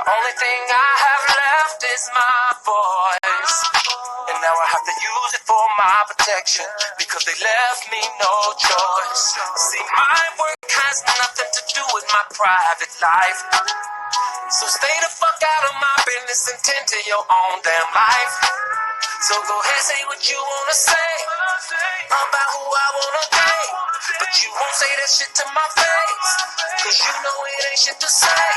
Only thing I have left is my voice. And now I have to use it for my protection, because they left me no choice. See, my work has nothing to do with my private life. So stay the fuck out of my business and tend to your own damn life. So go ahead, say what you wanna say about who I wanna date, but you won't say that shit to my face, cause you know it ain't shit to say.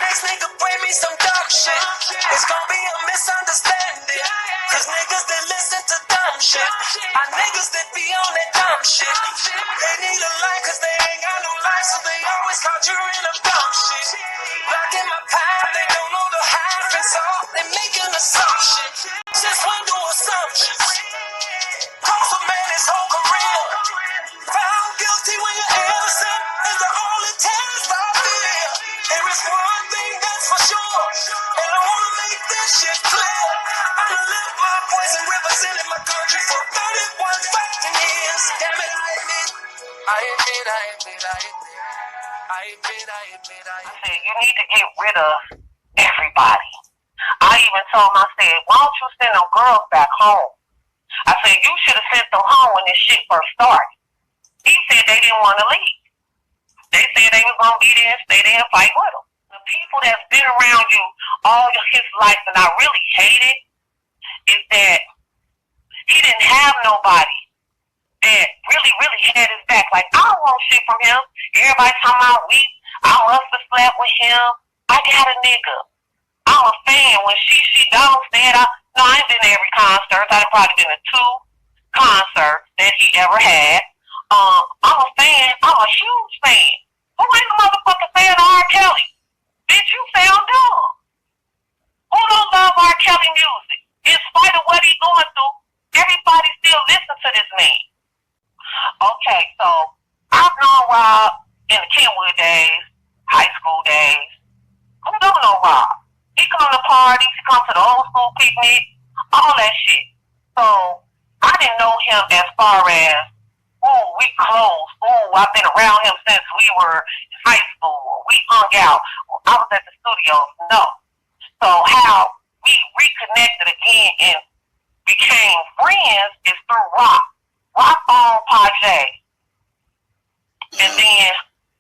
Next nigga bring me some dumb shit, it's gonna be a misunderstanding, cause niggas that listen to dumb shit are niggas that be on that dumb shit. They need a life cause they ain't got no life, so they always conjuring up dumb shit. Blocking my path, they don't know the half and so they making assumptions. Just one do assumptions. Cost a man his whole career. Found guilty when you're innocent is the only test I fear. There is one thing that's for sure, and I wanna make this shit clear. I done lived my voice and represented my country for 31 fucking years. Damn it, I said, you need to get rid of everybody. I even told him, I said, why don't you send them girls back home? I said, you should have sent them home when this shit first started. He said they didn't want to leave. They said they was going to be there and stay there and fight with them. The people that's been around you all his life, and I really hate it, is that he didn't have nobody that really had his back. Like, I don't want shit from him. Everybody talking about I must have slept with him. I got a nigga. I'm a fan. When she downstairs, no, I ain't been to every concert. I've probably been to 2 concerts that he ever had. I'm a fan. I'm a huge fan. Who ain't a motherfucking fan of R. Kelly? Bitch, you sound dumb. Who don't love R. Kelly music? In spite of what he's going through, everybody still listens to this man. Okay, so I've known Rob in the Kenwood days, high school days. Who don't know Rob? He come to parties, he come to the old school picnic, all that shit. So I didn't know him as far as, ooh, we close. Ooh, I've been around him since we were in high school. We hung out. I was at the studio. No. So how we reconnected again and became friends is through Rock. Rock on Pajay. And then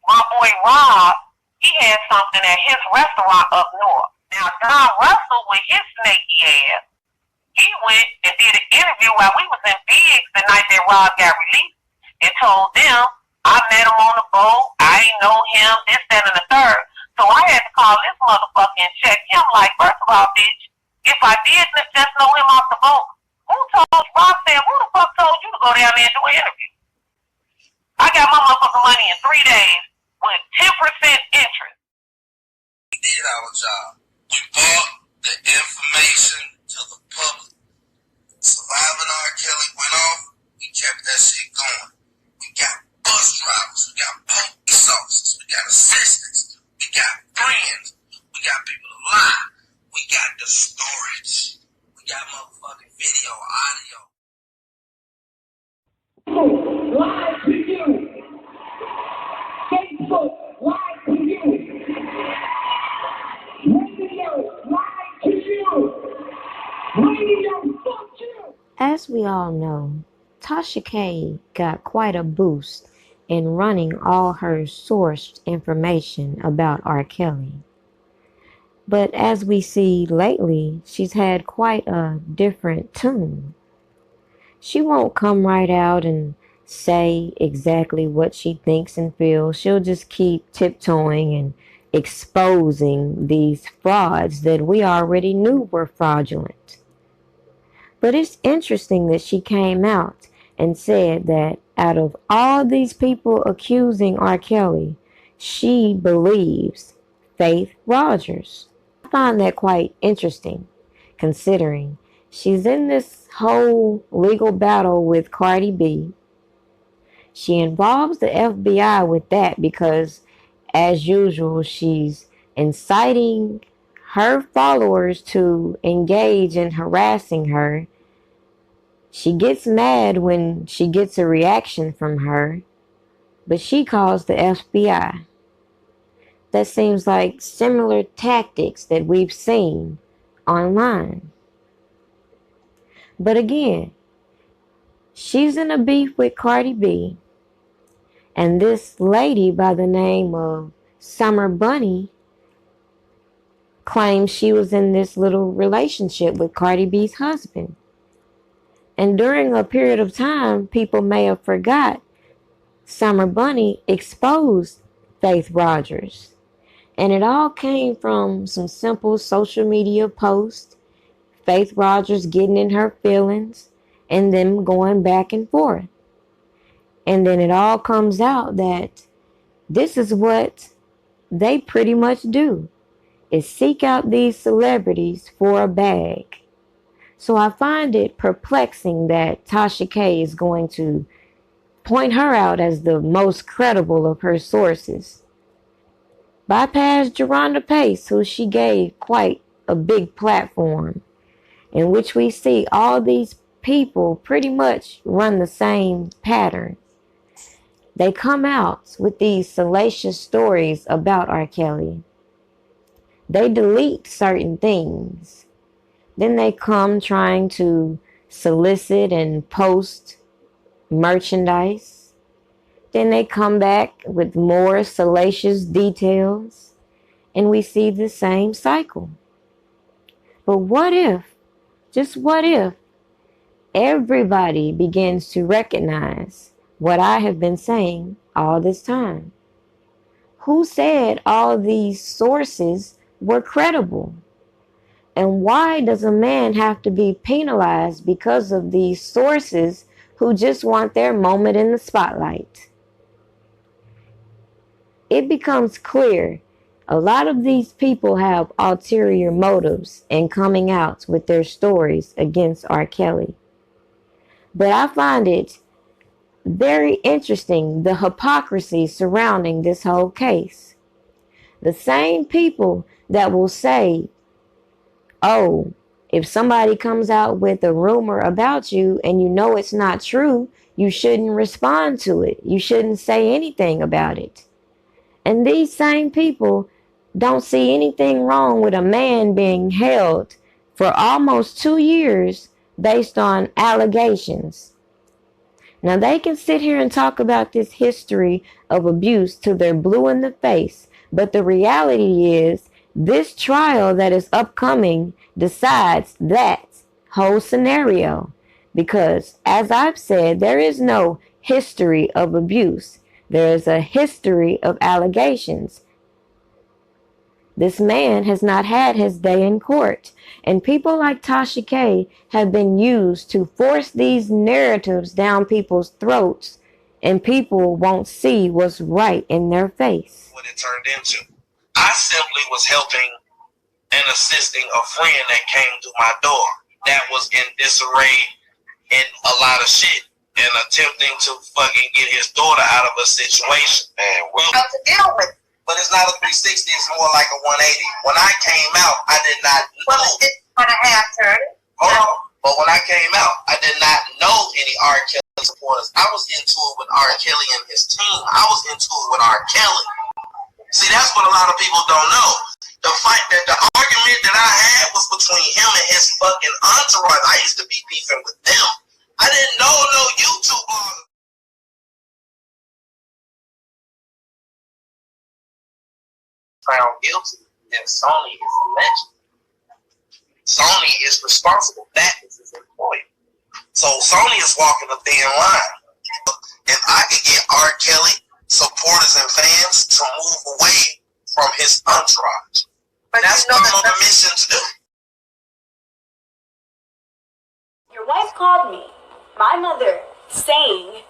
my boy Rob, he had something at his restaurant up north. Now, Don Russell, with his snaky ass, he went and did an interview while we was in Biggs the night that Rob got released and told them, I met him on the boat, I ain't know him, this, that, and the third. So I had to call this motherfucker and check him like, first of all, bitch, if I did just know him off the boat, who told Rob said, who the fuck told you to go down there and do an interview? I got my motherfucking money in 3 days with 10% interest. We did our job. We brought the information to the public. Surviving R. Kelly went off, we kept that shit going. We got bus drivers, we got police officers, we got assistants, we got friends, we got people to lie, we got the storage, we got motherfucking video, audio. Live to you. Facebook, live to you. Radio, live to you. Radio, fuck you. As we all know, Tasha K got quite a boost in running all her sourced information about R. Kelly. But as we see lately, she's had quite a different tune. She won't come right out and say exactly what she thinks and feels. She'll just keep tiptoeing and exposing these frauds that we already knew were fraudulent. But it's interesting that she came out and said that out of all these people accusing R. Kelly, she believes Faith Rogers. I find that quite interesting, considering she's in this whole legal battle with Cardi B. She involves the FBI with that because, as usual, she's inciting her followers to engage in harassing her. She gets mad when she gets a reaction from her, but she calls the FBI. that seems like similar tactics that we've seen online. But again, she's in a beef with Cardi B, and this lady by the name of Summer Bunny claims she was in this little relationship with Cardi B's husband. And during a period of time, people may have forgot, Summer Bunny exposed Faith Rogers. And it all came from some simple social media posts, Faith Rogers getting in her feelings, and them going back and forth. And then it all comes out that this is what they pretty much do, is seek out these celebrities for a bag. So I find it perplexing that Tasha K is going to point her out as the most credible of her sources. Bypass Geronda Pace, who she gave quite a big platform, in which we see all these people pretty much run the same pattern. They come out with these salacious stories about R. Kelly. They delete certain things. Then they come trying to solicit and post merchandise. Then they come back with more salacious details. And we see the same cycle. But what if, just what if, everybody begins to recognize what I have been saying all this time? Who said all these sources were credible? And why does a man have to be penalized because of these sources who just want their moment in the spotlight? It becomes clear a lot of these people have ulterior motives in coming out with their stories against R. Kelly. But I find it very interesting, the hypocrisy surrounding this whole case. The same people that will say, oh, if somebody comes out with a rumor about you and you know it's not true, you shouldn't respond to it. You shouldn't say anything about it. And these same people don't see anything wrong with a man being held for almost 2 years based on allegations. Now they can sit here and talk about this history of abuse till they're blue in the face, but the reality is this trial that is upcoming decides that whole scenario. Because, as I've said, there is no history of abuse. There is a history of allegations. This man has not had his day in court. And people like Tasha K have been used to force these narratives down people's throats, and people won't see what's right in their face. What it turned into. I simply was helping and assisting a friend that came to my door that was in disarray and a lot of shit and attempting to fucking get his daughter out of a situation. Man, well, How to deal with it. but it's not a 360, it's more like a 180. When I came out, I did not Well, know. it's on a half turn. Hold on. But when I came out, I did not know any R. Kelly supporters. I was into it with R. Kelly and his team. I was into it with R. Kelly. See, that's what a lot of people don't know. The argument that I had was between him and his fucking entourage. I used to be beefing with them. I didn't know no YouTube bloggers. Found guilty, then Sony is alleged. Sony is responsible. That is his employer. So Sony is walking a thin line. If I could get R. Kelly supporters and fans to move away from his entourage, But that's you know what I'm on that a mission to do. Your wife called me, my mother, saying,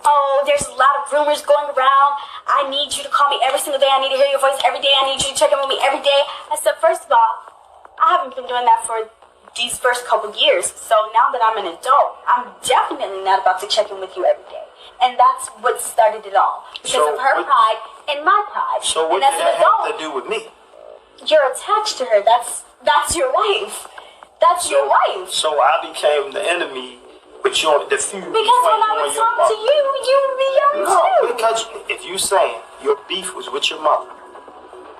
oh, there's a lot of rumors going around. I need you to call me every single day. I need to hear your voice every day. I need you to check in with me every day. I said, first of all, I haven't been doing that for these first couple years. So now that I'm an adult, I'm definitely not about to check in with you every day. And that's what started it all. Because of her pride and my pride. So what and as did an that adult, have to do with me? you're attached to her. That's your wife. That's your wife. So I became the enemy, but you're the feud. Because when I would talk to you, you would be young No, too. because if you saying your beef was with your mother,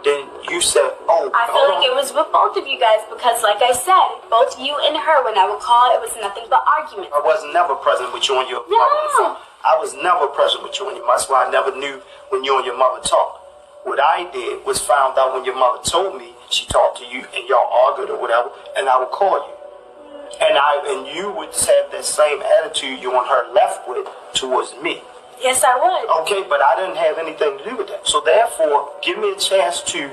then you said, oh, I feel like it was with both of you guys because, like I said, both you and her, when I would call, it was nothing but arguments. I was never present with you and your mother on the phone. I was never present with you and your mother. That's why I never knew when you and your mother talked. What I did was found out when your mother told me she talked to you and y'all argued or whatever, and I would call you. And you would have that same attitude you and her left with towards me. Yes, I would. Okay, but I didn't have anything to do with that. So therefore, give me a chance to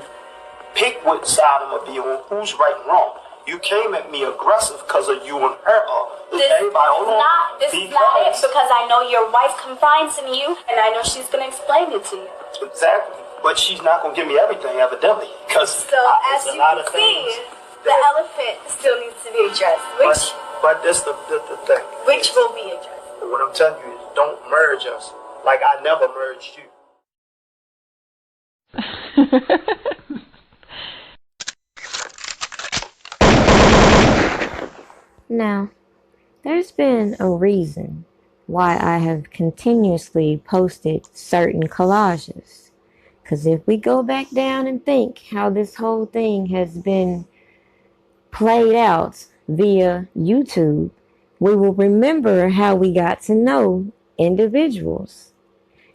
pick what side I'm going to be on, who's right and wrong. You came at me aggressive because of you and her. This is not it, because I know your wife confides in you, and I know she's going to explain it to you. Exactly. But she's not going to give me everything, evidently. So, as you can see, the elephant still needs to be addressed. But that's the thing. Which will be addressed. But what I'm telling you is don't merge us like I never merged you. Now, there's been a reason why I have continuously posted certain collages. Because if we go back down and think how this whole thing has been played out via YouTube, we will remember how we got to know individuals.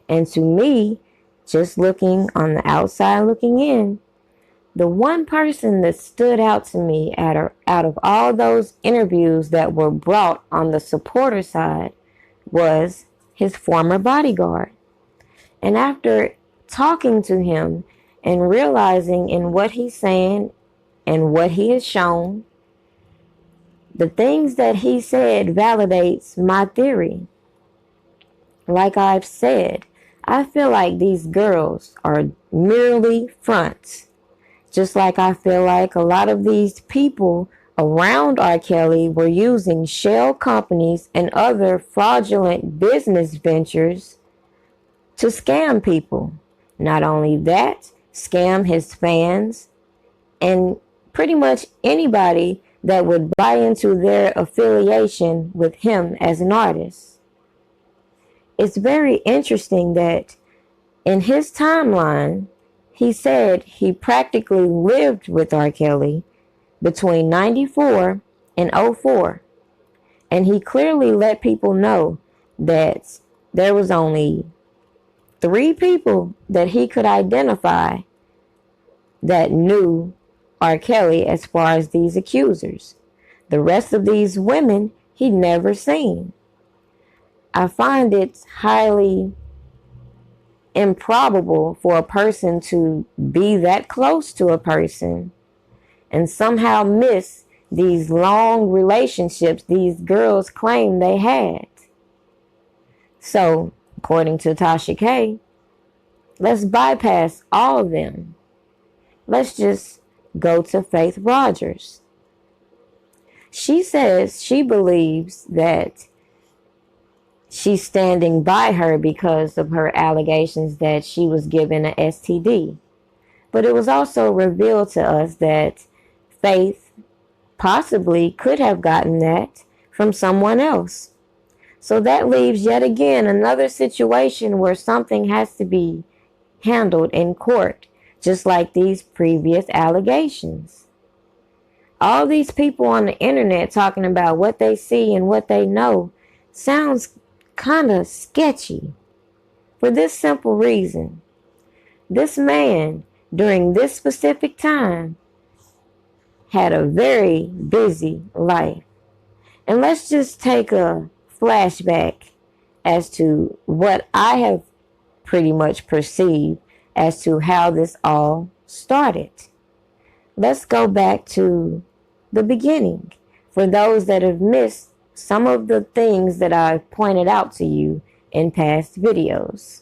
And to me, just looking on the outside looking in, the one person that stood out to me out of all those interviews that were brought on the supporter side was his former bodyguard. And after talking to him and realizing in what he's saying and what he has shown, the things that he said validates my theory. Like I've said, I feel like these girls are merely fronts. Just like I feel like a lot of these people around R. Kelly were using shell companies and other fraudulent business ventures to scam people. Not only that, scam his fans and pretty much anybody that would buy into their affiliation with him as an artist. It's very interesting that in his timeline, he said he practically lived with R. Kelly between 94 and 04. And he clearly let people know that there was only 3 people that he could identify that knew R. Kelly as far as these accusers. The rest of these women he'd never seen. I find it highly improbable for a person to be that close to a person and somehow miss these long relationships these girls claim they had. So, according to Tasha K, let's bypass all of them. Let's just go to Faith Rogers. She says she believes that she's standing by her because of her allegations that she was given an STD. But it was also revealed to us that Faith possibly could have gotten that from someone else. So that leaves yet again another situation where something has to be handled in court, just like these previous allegations. All these people on the internet talking about what they see and what they know sounds kind of sketchy for this simple reason. This man, during this specific time, had a very busy life. And let's just take a flashback as to what I have pretty much perceived as to how this all started. Let's go back to the beginning for those that have missed some of the things that I've pointed out to you in past videos.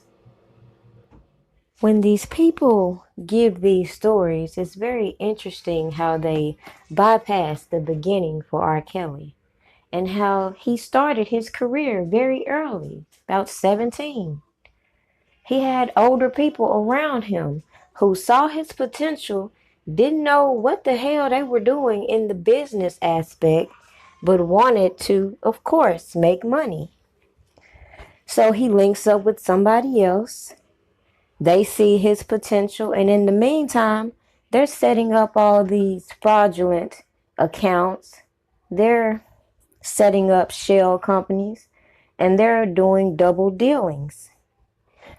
When these people give these stories, it's very interesting how they bypass the beginning for R. Kelly and how he started his career very early, about 17. He had older people around him who saw his potential, didn't know what the hell they were doing in the business aspect, but wanted to, of course, make money. So he links up with somebody else, They see his potential, and in the meantime, they're setting up all these fraudulent accounts. They're setting up shell companies, and they're doing double dealings.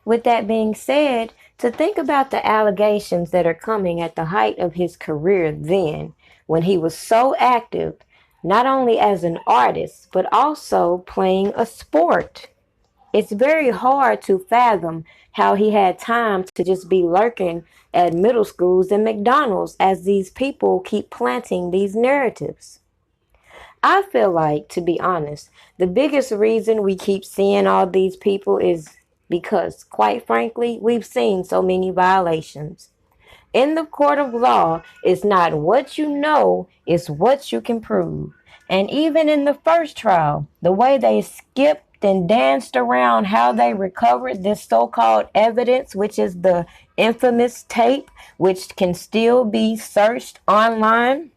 With that being said, to think about the allegations that are coming at the height of his career then, when he was so active, not only as an artist, but also playing a sport. It's very hard to fathom how he had time to just be lurking at middle schools and McDonald's as these people keep planting these narratives. I feel like, to be honest, the biggest reason we keep seeing all these people is because, quite frankly, we've seen so many violations. In the court of law, it's not what you know, it's what you can prove. And even in the first trial, the way they skipped and danced around how they recovered this so-called evidence, which is the infamous tape, which can still be searched online.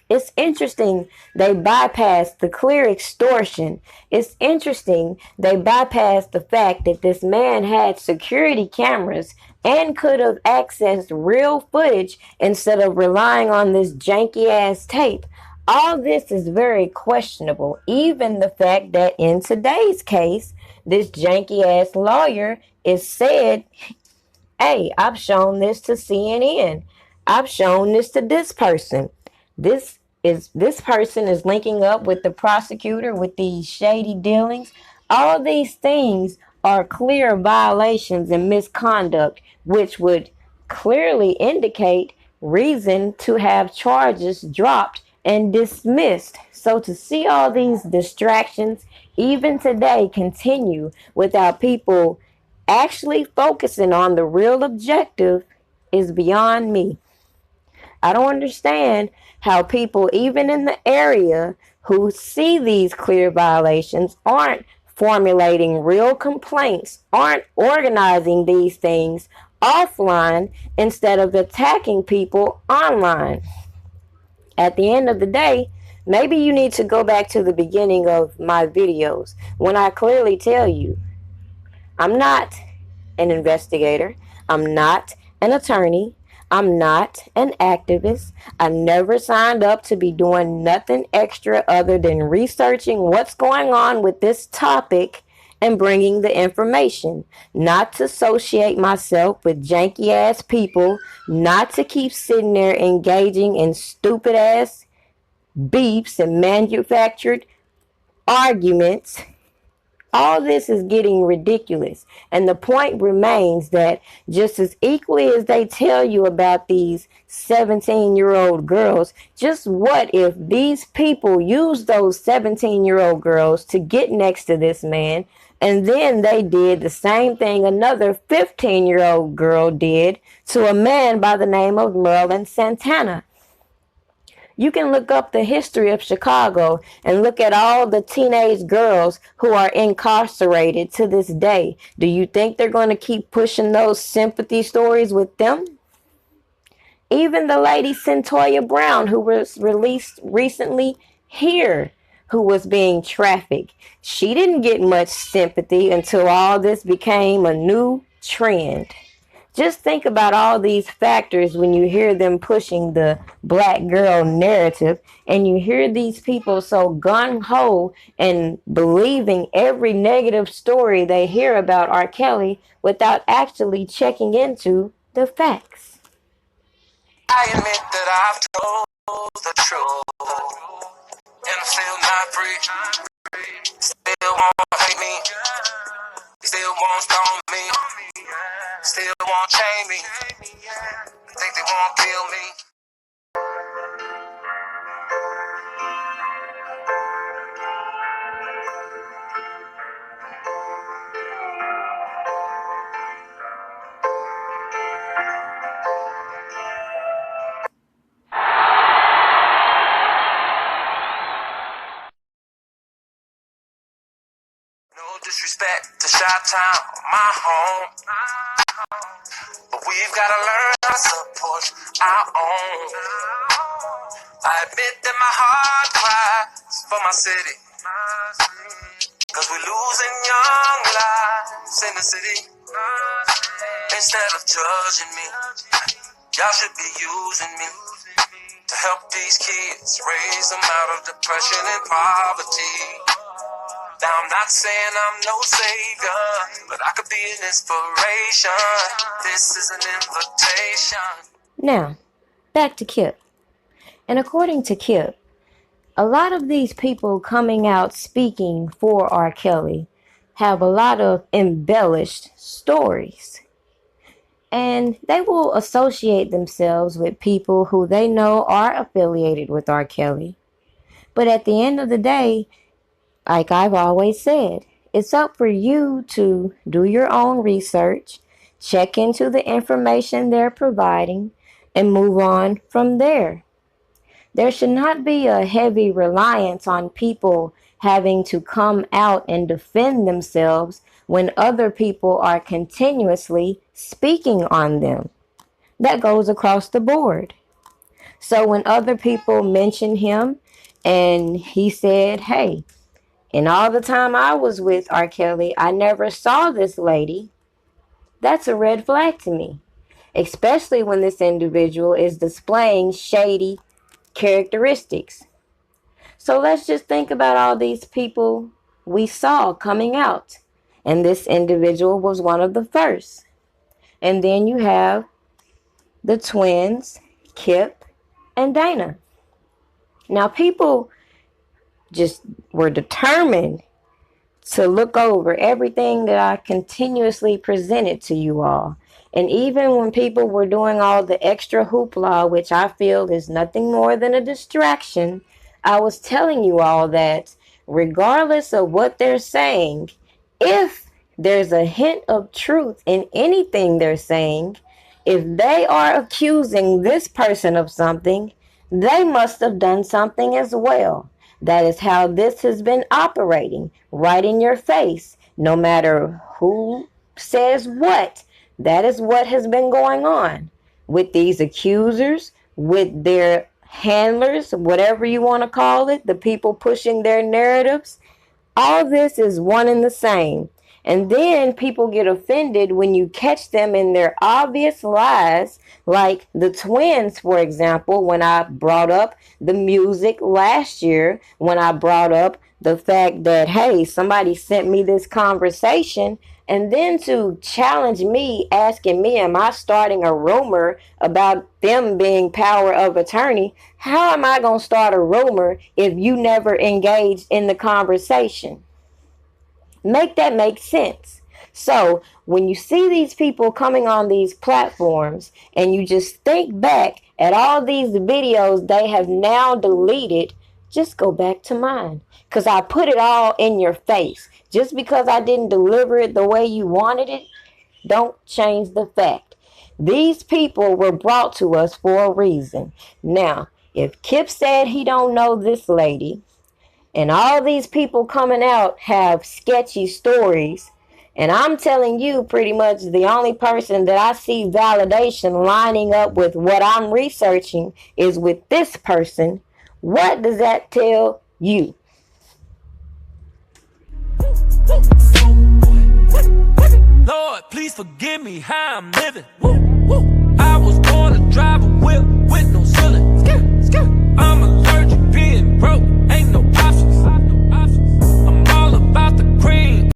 It's interesting they bypassed the clear extortion. It's interesting they bypassed the fact that this man had security cameras and could have accessed real footage instead of relying on this janky ass tape. All this is very questionable. Even the fact that in today's case, this janky ass lawyer is said, hey, I've shown this to CNN. I've shown this to this person. This person is linking up with the prosecutor with these shady dealings. All these things are clear violations and misconduct, which would clearly indicate reason to have charges dropped and dismissed. So to see all these distractions even today continue without people actually focusing on the real objective is beyond me. I don't understand how people, even in the area, who see these clear violations aren't formulating real complaints, aren't organizing these things offline instead of attacking people online. At the end of the day, maybe you need to go back to the beginning of my videos when I clearly tell you I'm not an investigator. I'm not an attorney. I'm not an activist. I never signed up to be doing nothing extra other than researching what's going on with this topic and bringing the information. Not to associate myself with janky ass people. Not to keep sitting there engaging in stupid ass beefs and manufactured arguments. All this is getting ridiculous. And the point remains that just as equally as they tell you about these 17-year-old girls, just what if these people use those 17-year-old girls to get next to this man, and then they did the same thing another 15-year-old girl did to a man by the name of Merlin Santana? You can look up the history of Chicago and look at all the teenage girls who are incarcerated to this day. Do you think they're going to keep pushing those sympathy stories with them? Even the lady Centoya Brown, who was released recently here, who was being trafficked, she didn't get much sympathy until all this became a new trend. Just think about all these factors when you hear them pushing the black girl narrative, and you hear these people so gung-ho and believing every negative story they hear about R. Kelly without actually checking into the facts. I admit that I've told the truth, and I'm still not free. Still won't hate me, still won't stone me, still won't chain me, think they won't kill me. No disrespect to Chi-Town, my home, but we've got to learn how to support our own. I admit that my heart cries for my city, cause we're losing young lives in the city. Instead of judging me, y'all should be using me to help these kids, raise them out of depression and poverty. Now I'm not saying I'm no savior, but I could be an inspiration. This is an invitation. Now, back to Kip. And according to Kip, a lot of these people coming out speaking for R. Kelly have a lot of embellished stories. And they will associate themselves with people who they know are affiliated with R. Kelly. But at the end of the day, like I've always said, it's up for you to do your own research, check into the information they're providing, and move on from there. There should not be a heavy reliance on people having to come out and defend themselves when other people are continuously speaking on them. That goes across the board. So when other people mention him and he said, hey, in all the time I was with R. Kelly, I never saw this lady, that's a red flag to me. Especially when this individual is displaying shady characteristics. So let's just think about all these people we saw coming out. And this individual was one of the first. And then you have the twins, Kip and Dana. Now people just were determined to look over everything that I continuously presented to you all. And even when people were doing all the extra hoopla, which I feel is nothing more than a distraction, I was telling you all that regardless of what they're saying, if there's a hint of truth in anything they're saying, if they are accusing this person of something, they must have done something as well. That is how this has been operating, right in your face. No matter who says what, that is what has been going on with these accusers, with their handlers, whatever you want to call it, the people pushing their narratives. All this is one and the same. And then people get offended when you catch them in their obvious lies, like the twins, for example, when I brought up the music last year, when I brought up the fact that, hey, somebody sent me this conversation, and then to challenge me, asking me, am I starting a rumor about them being power of attorney? How am I going to start a rumor if you never engaged in the conversation? Make that make sense. So when you see these people coming on these platforms and you just think back at all these videos they have now deleted, just go back to mine. Because I put it all in your face. Just because I didn't deliver it the way you wanted it, don't change the fact. These people were brought to us for a reason. Now, if Kip said he don't know this lady, and all these people coming out have sketchy stories, and I'm telling you pretty much the only person that I see validation lining up with what I'm researching is with this person, what does that tell you? Lord, please forgive me how I'm living. I was born to drive a whip with no ceiling. I'm allergic being broke.